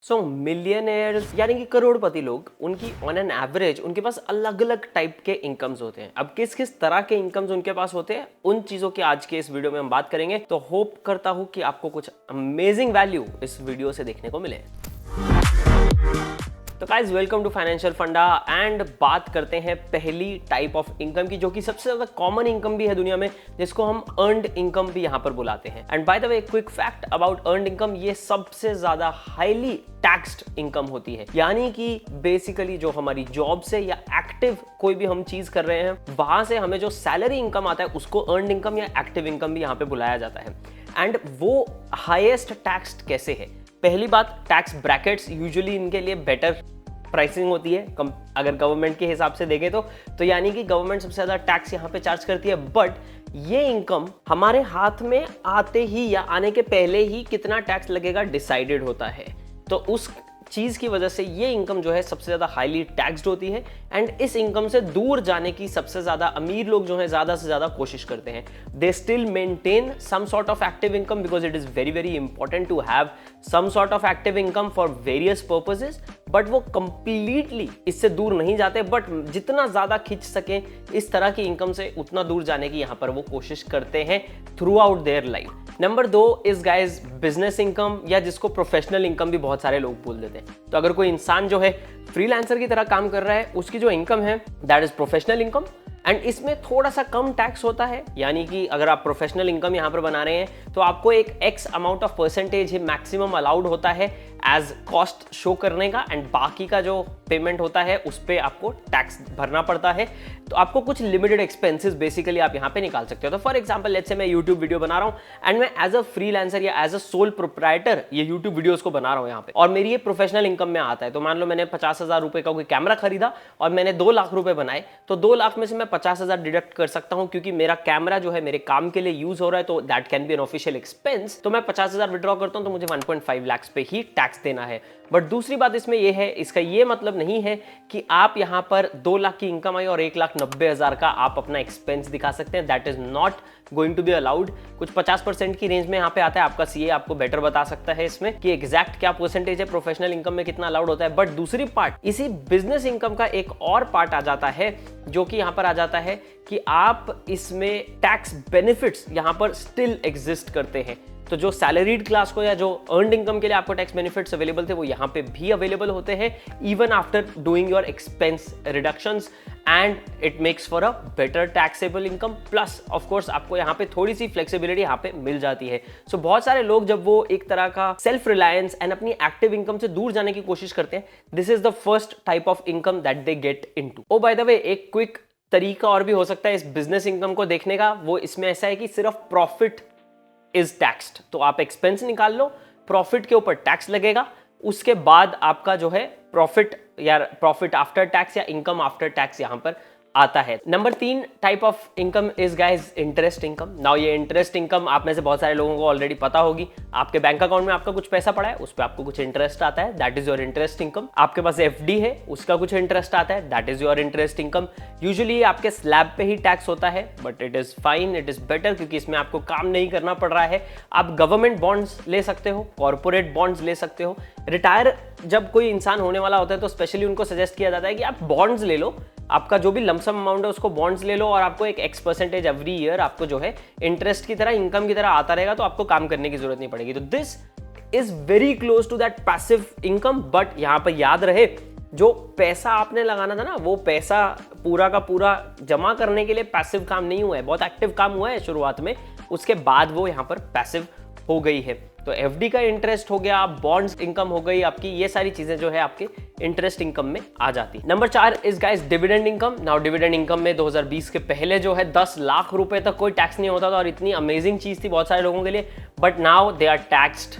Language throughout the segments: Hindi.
मिलियनेयर्स यानी कि करोड़पति लोग, उनकी ऑन एन एवरेज उनके पास अलग अलग टाइप के इनकम्स होते हैं। अब किस किस तरह के इनकम्स उनके पास होते हैं, उन चीज़ों की आज के इस वीडियो में हम बात करेंगे। तो होप करता हूँ कि आपको कुछ अमेजिंग वैल्यू इस वीडियो से देखने को मिले। तो गाइस, वेलकम टू फाइनेंशियल फंडा एंड बात करते हैं पहली टाइप ऑफ इनकम की, जो कि सबसे ज्यादा कॉमन इनकम भी है दुनिया में, जिसको हम अर्नड इनकम भी यहां पर बुलाते हैं। And bye the way, quick fact about earned income, ये सबसे ज्यादा हाईली टैक्स्ड इनकम होती है। यानी कि बेसिकली जो हमारी जॉब से या एक्टिव कोई भी हम चीज कर रहे हैं, वहां से हमें जो सैलरी इनकम आता है उसको अर्नड इनकम या एक्टिव इनकम भी यहां पे बुलाया जाता है। एंड वो हाईएस्ट टैक्स्ड कैसे है? पहली बात, टैक्स ब्रैकेट्स यूजुअली इनके लिए बेटर प्राइसिंग होती है अगर गवर्नमेंट के हिसाब से देखें तो यानी कि गवर्नमेंट सबसे ज्यादा टैक्स यहाँ पे चार्ज करती है। बट ये इनकम हमारे हाथ में आते ही या आने के पहले ही कितना टैक्स लगेगा डिसाइडेड होता है। तो उस चीज की वजह से ये इनकम जो है सबसे ज्यादा हाईली टैक्स्ड होती है। एंड इस इनकम से दूर जाने की सबसे ज्यादा अमीर लोग जो है ज्यादा से ज्यादा कोशिश करते हैं। They still maintain some sort of active income because it is very very important to have some sort of active income for various purposes. But वो कंप्लीटली इससे दूर नहीं जाते, बट जितना ज्यादा खींच सके इस तरह की इनकम से उतना दूर जाने की यहां पर वो कोशिश करते हैं through out their life. Number 2 is guys business income, या जिसको प्रोफेशनल इनकम भी बहुत सारे लोग बोल देते हैं। तो अगर कोई इंसान जो है फ्रीलांसर की तरह काम कर रहा है, उसकी जो इनकम है that is professional income. And इसमें थोड़ा सा कम टैक्स होता है, यानी कि अगर आप प्रोफेशनल इनकम यहां पर बना रहे हैं तो आपको एक x amount of percentage he maximum allowed होता है एज कॉस्ट शो करने का। एंड बाकी का जो पेमेंट होता है उस पर आपको टैक्स भरना पड़ता है। तो आपको कुछ लिमिटेड एक्सपेंसेस बेसिकली आप यहां पे निकाल सकते हो। तो फॉर एग्जांपल, लेट्स से मैं यूट्यूब वीडियो बना रहा हूं एंड मैं एज अ फ्रीलांसर या एज अ सोल प्रोप्राइटर ये यूट्यूब वीडियोस को बना रहा हूं यहां पे, और मेरी ये प्रोफेशनल इनकम में आता है। तो मान लो मैंने 50,000 रुपए का कोई कैमरा खरीदा और मैंने 2 लाख रुपए बनाए, तो 2 लाख में से मैं 50,000 डिडक्ट कर सकता हूं, क्योंकि मेरा कैमरा जो है मेरे काम के लिए यूज हो रहा है, तो that can be an official expense. तो मैं 50,000 विड्रॉ करता हूं तो मुझे 1.5 लाख पे ही टैक्स देना है। बट दूसरी बात इसमें यह है, इसका ये मतलब नहीं है कि आप यहां पर 2 लाख की इनकम आई और 1,90,000 का आप अपना एक्सपेंस दिखा सकते हैं। That is not going to be allowed. कुछ 50% की रेंज में यहां पे आता है। आपका सीए आपको बेटर बता सकता है इसमें कि एग्जैक्ट क्या परसेंटेज है प्रोफेशनल इनकम में, कितना अलाउड होता है। बट दूसरी पार्ट, इसी बिजनेस इनकम का एक और पार्ट आ जाता है, जो कि यहां पर आ जाता है कि आप इसमें टैक्स बेनिफिट्स यहां पर स्टिल एग्जिस्ट करते हैं। तो जो सैलरीड क्लास को या जो अर्नड इनकम के लिए आपको टैक्स बेनिफिट्स अवेलेबल थे, वो यहां पे भी अवेलेबल होते हैं even after doing your expense reductions. And it makes for a better taxable income. Plus of course आपको यहां पे थोड़ी सी फ्लेक्सिबिलिटी यहां पे मिल जाती है। सो बहुत सारे लोग जब वो एक तरह का सेल्फ रिलायंस एंड अपनी एक्टिव इनकम से दूर जाने की कोशिश करते हैं, this is the first type of income that they get into. Oh by the way, एक क्विक तरीका और भी हो सकता है इस बिजनेस इनकम को देखने का। वो इसमें ऐसा है कि सिर्फ प्रॉफिट इज टैक्स्ड। तो आप एक्सपेंस निकाल लो, प्रॉफिट के ऊपर टैक्स लगेगा, उसके बाद आपका जो है प्रॉफिट या प्रॉफिट आफ्टर टैक्स या इनकम आफ्टर टैक्स यहां पर आता है। Number 3 type of income is guys interest income. Now ये इंटरेस्ट इनकम आप में से बहुत सारे लोगों को ऑलरेडी पता होगी। आपके बैंक अकाउंट में आपका कुछ पैसा पड़ा है, उस पर आपको कुछ इंटरेस्ट आता है, that is your interest income. आपके पास एफडी है, उसका कुछ इंटरेस्ट आता है, that is your interest income. Usually आपके स्लैब पे ही टैक्स होता है, but it is fine, it is better, क्योंकि इसमें आपको काम नहीं करना पड़ रहा है। आप गवर्नमेंट बॉन्ड्स ले सकते हो, कॉर्पोरेट बॉन्ड्स ले सकते हो। रिटायर जब कोई इंसान होने वाला होता है तो स्पेशली उनको सजेस्ट किया जाता है कि आप बॉन्ड्स ले लो, आपका जो भी लमसम अमाउंट है उसको बॉन्ड्स ले लो, और आपको एक एक्स परसेंटेज एवरी ईयर आपको जो है इंटरेस्ट की तरह, इनकम की तरह आता रहेगा, तो आपको काम करने की जरूरत नहीं पड़ेगी। तो this is very close to that passive income. But यहां पर याद रहे, जो पैसा आपने लगाना था ना, वो पैसा पूरा का पूरा जमा करने के लिए पैसिव काम नहीं हुआ है, बहुत एक्टिव काम हुआ है शुरुआत में, उसके बाद वो यहां पर पैसिव हो गई है। तो एफडी का इंटरेस्ट हो गया, बॉन्ड्स इनकम हो गई आपकी, ये सारी चीजें जो है आपके इंटरेस्ट इनकम में आ जाती। Number 4 is guys dividend income. Now dividend income में 2020 के पहले जो है 10 लाख रुपए तक कोई टैक्स नहीं होता था, और इतनी अमेजिंग चीज थी बहुत सारे लोगों के लिए। But now they are taxed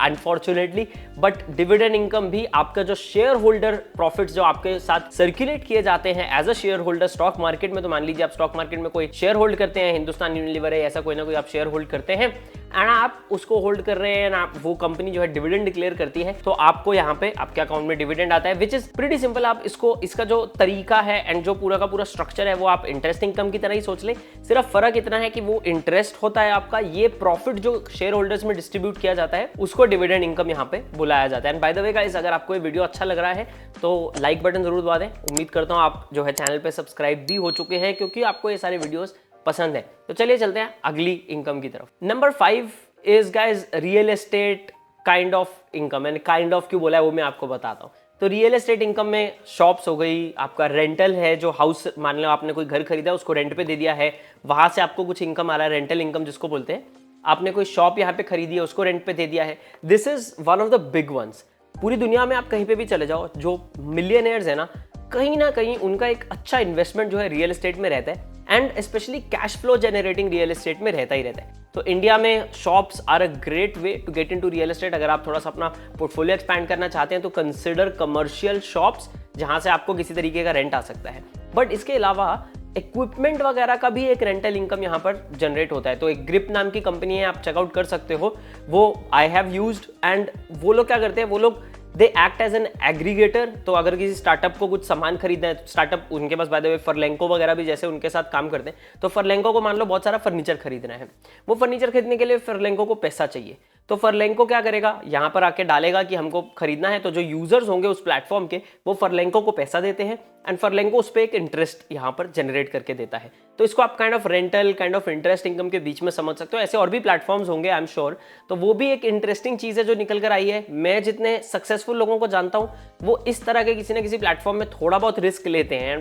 unfortunately. But dividend income भी आपका जो शेयर होल्डर प्रॉफिट्स जो आपके साथ सर्कुलेट किए जाते हैं as a share holder stock market में, तो मान लीजिए आप स्टॉक मार्केट में कोई शेयर होल्ड करते हैं, हिंदुस्तान यूनिलीवर है, ऐसा कोई ना कोई आप शेयर होल्ड करते हैं, एंड आप उसको होल्ड कर रहे हैं, आप वो कंपनी जो है डिविडेंड डिक्लेयर करती है, तो आपको यहाँ पे आपके अकाउंट में डिविडेंड आता है, विच इज प्रीटी सिंपल। आप इसका जो तरीका है एंड जो पूरा का पूरा स्ट्रक्चर है वो आप इंटरेस्ट इनकम की तरह ही सोच लें। सिर्फ फर्क इतना है कि वो इंटरेस्ट होता है आपका, ये प्रॉफिट जो शेयर होल्डर्स में डिस्ट्रीब्यूट किया जाता है उसको डिविडेंड इनकम यहाँ पे बुलाया जाता है। And bye the way guys, अगर आपको ये वीडियो अच्छा लग रहा है तो लाइक बटन जरूर दबा दें। उम्मीद करता हूँ आप जो है चैनल पे सब्सक्राइब भी हो चुके हैं, क्योंकि आपको ये सारे वीडियोस पसंद है। तो चलिए चलते हैं अगली इनकम की तरफ। Number 5 is guys real estate kind of income. मैंने काइंड ऑफ क्यों बोला है वो मैं आपको बताता हूँ। तो रियल एस्टेट इनकम में शॉप्स हो गई, आपका रेंटल है, जो हाउस मान लो आपने कोई घर खरीदा उसको रेंट पे दे दिया है, वहां से आपको कुछ इनकम आ रहा है, रेंटल इनकम जिसको बोलते हैं। आपने कोई शॉप यहाँ पे खरीदी है उसको रेंट पे दे दिया है, this is one of the big ones. पूरी दुनिया में आप कहीं पे भी चले जाओ, जो मिलियनेयर्स है ना कहीं उनका एक अच्छा इन्वेस्टमेंट जो है रियल एस्टेट में रहता है, and especially cash flow generating real estate में रहता ही रहता है। तो इंडिया में shops are a great way to get into real estate. अगर आप थोड़ा सा अपना पोर्टफोलियो एक्सपैंड करना चाहते हैं तो कंसिडर कमर्शियल शॉप्स, जहां से आपको किसी तरीके का रेंट आ सकता है। बट इसके अलावा इक्विपमेंट वगैरह का भी एक रेंटल इनकम यहाँ पर जनरेट होता है। तो एक ग्रिप नाम की कंपनी है, आप चेकआउट कर सकते हो, वो आई हैव यूज्ड। एंड वो लोग क्या करते हैं, वो लोग they act as an aggregator. तो अगर किसी स्टार्टअप को कुछ सामान खरीदना है, स्टार्टअप उनके पास बाय द वे फरलेंको वगैरह भी जैसे उनके साथ काम करते हैं, तो फरलेंको को मान लो बहुत सारा फर्नीचर खरीदना है, वो फर्नीचर खरीदने के लिए फरलेंको को पैसा चाहिए। तो फरलेंको क्या करेगा, यहाँ पर आके डालेगा कि हमको खरीदना है, तो जो यूजर्स होंगे उस प्लेटफॉर्म के वो फरलेंको को पैसा देते हैं, एंड फरलेंको उस पर एक इंटरेस्ट यहाँ पर जनरेट करके देता है। तो इसको आप kind of rental, kind of interest income के बीच में समझ सकते हो। ऐसे और भी प्लेटफॉर्म्स होंगे आई एम श्योर। तो वो भी एक इंटरेस्टिंग चीज है जो निकल कर आई है। मैं जितने सक्सेसफुल लोगों को जानता हूँ वो इस तरह के किसी ना किसी प्लेटफॉर्म में थोड़ा बहुत रिस्क लेते हैं।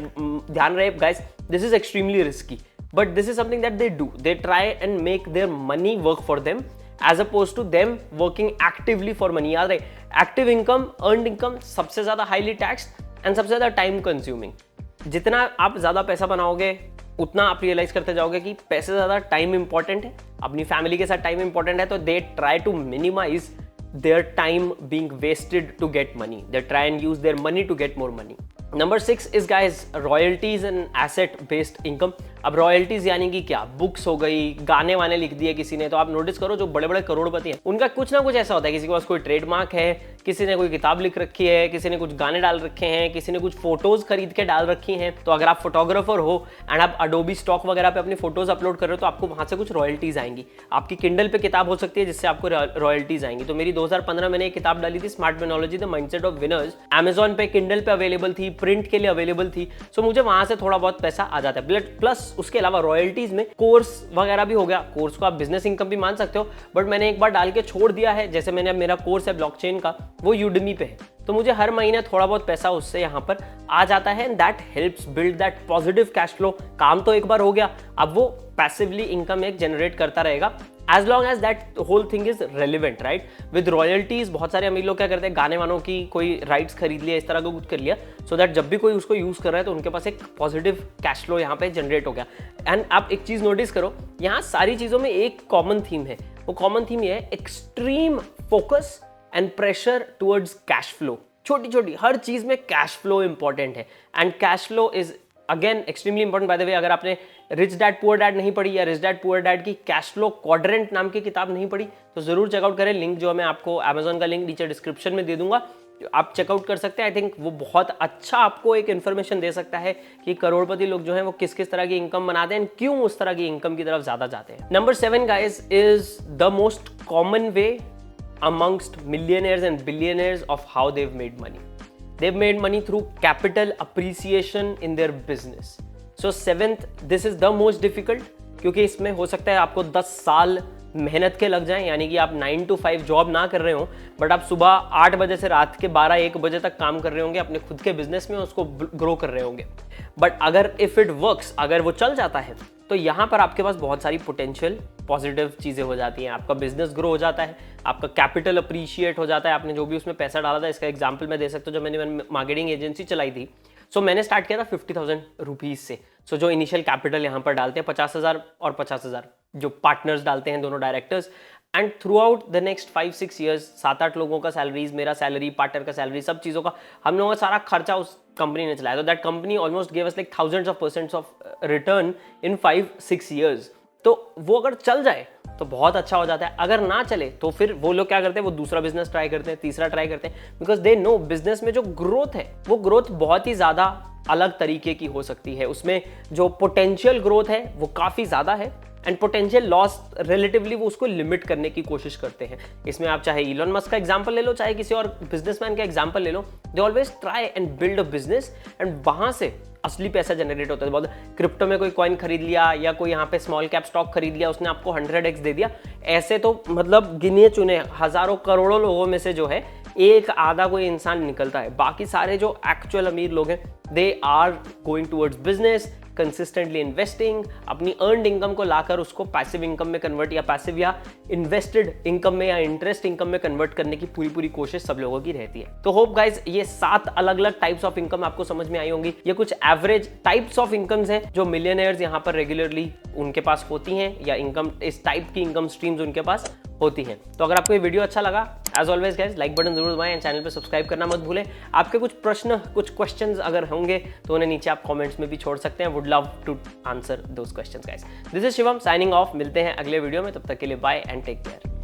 ध्यान रहे guys, this is extremely risky, but this is something that they do. They try and make their money work for them as opposed to them working actively for money. याद रहे, एक्टिव इनकम, अर्नड इनकम सबसे ज्यादा हाईली टैक्स्ड एंड सबसे ज्यादा टाइम कंज्यूमिंग। जितना आप ज्यादा पैसा बनाओगे उतना आप रियलाइज करते जाओगे कि पैसे ज्यादा टाइम इंपॉर्टेंट है, अपनी फैमिली के साथ टाइम इंपॉर्टेंट है। तो they try to minimise their time being wasted to get money. They try and use their money to get more money. Number 6 is guys royalties and asset based income. अब रॉयल्टीज यानी कि क्या, बुक्स हो गई, गाने वाने लिख दिए किसी ने, तो आप नोटिस करो जो बड़े बड़े करोड़पति हैं उनका कुछ ना कुछ ऐसा होता है, किसी के पास कोई ट्रेडमार्क है, किसी ने कोई किताब लिख रखी है, किसी ने कुछ गाने डाल रखे हैं, किसी ने कुछ फोटोज खरीद के डाल रखी हैं। तो अगर आप फोटोग्राफर हो एंड आप अडोबी स्टॉक वगैरह पे अपनी फोटोज अपलोड कर रहे हो तो आपको वहां से कुछ रॉयल्टीज आएंगी। आपकी किंडल पे किताब हो सकती है जिससे आपको रॉयल्टीज आएंगी। तो मेरी 2015 मैंने एक किताब डाली थी, smart monology the mindset of winners, Amazon पे किंडल पे अवेलेबल थी, प्रिंट के लिए अवेलेबल थी। सो मुझे वहां से थोड़ा बहुत पैसा आ जाता है। प्लस उसके अलावा रॉयल्टीज में कोर्स वगैरह भी हो गया। कोर्स को आप बिजनेस इनकम भी मान सकते हो, बट मैंने एक बार डाल के छोड़ दिया है। जैसे मैंने अब मेरा कोर्स है ब्लॉकचेन का, वो यूडेमी पे है, तो मुझे हर महीने थोड़ा बहुत पैसा उससे यहाँ पर आ जाता है, and that helps build that positive cash flow. काम तो एक बार हो गया, अब वो पैसिवली इनकम एक जनरेट करता रहेगा as long as that whole thing is relevant, right. With royalties बहुत सारे अमीर लोग क्या करते हैं, गाने वानों की कोई राइट्स खरीद लिया, इस तरह का कुछ कर लिया, सो दैट जब भी कोई उसको यूज कर रहा है तो उनके पास एक पॉजिटिव कैश फ्लो यहाँ पे जनरेट हो गया। एंड आप एक चीज नोटिस करो, यहाँ सारी चीजों में एक कॉमन थीम है। वो कॉमन थीम ये है, extreme focus and pressure towards cash flow. छोटी छोटी हर चीज में कैश फ्लो इंपॉर्टेंट है, and cash flow is again extremely important. Bye the वे, अगर आपने रिच डैड पुअर डैड नहीं पढ़ी या रिच डैड पुअर डैड की कैश फ्लो क्वाड्रेंट नाम की किताब नहीं पढ़ी तो जरूर चेकआउट करें। लिंक जो मैं आपको अमेजॉन का लिंक नीचे डिस्क्रिप्शन में दे दूंगा, आप चेकआउट कर सकते हैं। आई थिंक वो बहुत अच्छा आपको एक इन्फॉर्मेशन दे सकता है कि करोड़पति लोग जो हैं वो किस किस तरह की इनकम बनाते हैं, क्यों उस तरह की इनकम की तरफ ज्यादा जाते हैं। Number 7 guys is the most common way amongst millionaires and billionaires of how they've made money. They've made money through capital appreciation in their business. So 7th, this is the most difficult, क्योंकि इसमें हो सकता है आपको 10 साल मेहनत के लग जाएं, यानी कि आप 9 to 5 जॉब ना कर रहे हो, बट आप सुबह 8 बजे से रात के 12-1 बजे तक काम कर रहे होंगे अपने खुद के बिजनेस में, उसको ग्रो कर रहे होंगे। बट अगर इफ इट वर्क्स, अगर वो चल जाता है, तो यहाँ पर आपके पास बहुत सारी पोटेंशियल पॉजिटिव चीज़ें हो जाती हैं। आपका बिजनेस ग्रो हो जाता है, आपका कैपिटल अप्रिशिएट हो जाता है, आपने जो भी उसमें पैसा डाला था। इसका एग्जाम्पल मैं दे सकता हूँ, जब मैंने मार्केटिंग एजेंसी चलाई थी, सो मैंने स्टार्ट किया था 50,000 रुपीज़ से। सो जो इनिशियल कैपिटल यहाँ पर डालते हैं 50,000 और 50,000 जो पार्टनर्स डालते हैं, दोनों directors, and through out the next 5-6 years 7-8 लोगों का सैलरीज, मेरा सैलरी, पार्टनर का सैलरी, सब चीज़ों का, हम लोगों का सारा खर्चा उस कंपनी ने चलाया। तो that company almost give us like thousands of % of return in 5-6 years. तो वो अगर चल जाए तो बहुत अच्छा हो जाता है। अगर ना चले तो फिर वो लोग क्या करते हैं, वो दूसरा बिजनेस ट्राई करते हैं, तीसरा ट्राई करते हैं, बिकॉज दे नो बिजनेस में जो ग्रोथ है वो ग्रोथ बहुत ही ज्यादा अलग तरीके की हो सकती है। उसमें जो पोटेंशियल ग्रोथ है वो काफी ज्यादा है एंड पोटेंशियल लॉस रिलेटिवली वो उसको लिमिट करने की कोशिश करते हैं। इसमें आप चाहे इलॉन मस्क का एग्जांपल ले लो, चाहे किसी और बिजनेसमैन का एग्जांपल ले लो, they always try and build a business and वहां से असली पैसा जनरेट होता है। बहुत क्रिप्टो में कोई कॉइन खरीद लिया या कोई यहाँ पे स्मॉल कैप स्टॉक खरीद लिया, उसने आपको 100x दे दिया, ऐसे तो मतलब गिने चुने हजारों करोड़ों लोगों में से जो है एक आधा कोई इंसान निकलता है। बाकी सारे जो एक्चुअल अमीर लोग हैं they are going towards business, consistently investing, अपनी अर्नड इनकम को लाकर उसको पैसिव इनकम में कन्वर्ट या पैसिव या इन्वेस्टेड इनकम में या इंटरेस्ट इनकम में कन्वर्ट करने की पूरी कोशिश सब लोगों की रहती है। तो होप गाइस ये 7 अलग अलग टाइप्स ऑफ इनकम आपको समझ में आई होंगी। ये कुछ एवरेज टाइप्स ऑफ इनकम्स हैं जो मिलियनेयर्स यहाँ पर रेगुलरली उनके पास होती हैं, या इनकम इस टाइप की इनकम स्ट्रीम्स उनके पास होती हैं। तो अगर आपको ये वीडियो अच्छा लगा, as always guys like button जरूर दबाएं एंड चैनल पे सब्सक्राइब करना मत भूलें। आपके कुछ प्रश्न, कुछ क्वेश्चंस अगर होंगे तो उन्हें नीचे आप कमेंट्स में भी छोड़ सकते हैं। Would love to answer those questions guys. This is Shivam signing off. मिलते हैं अगले वीडियो में, तब तक के लिए बाय एंड टेक केयर।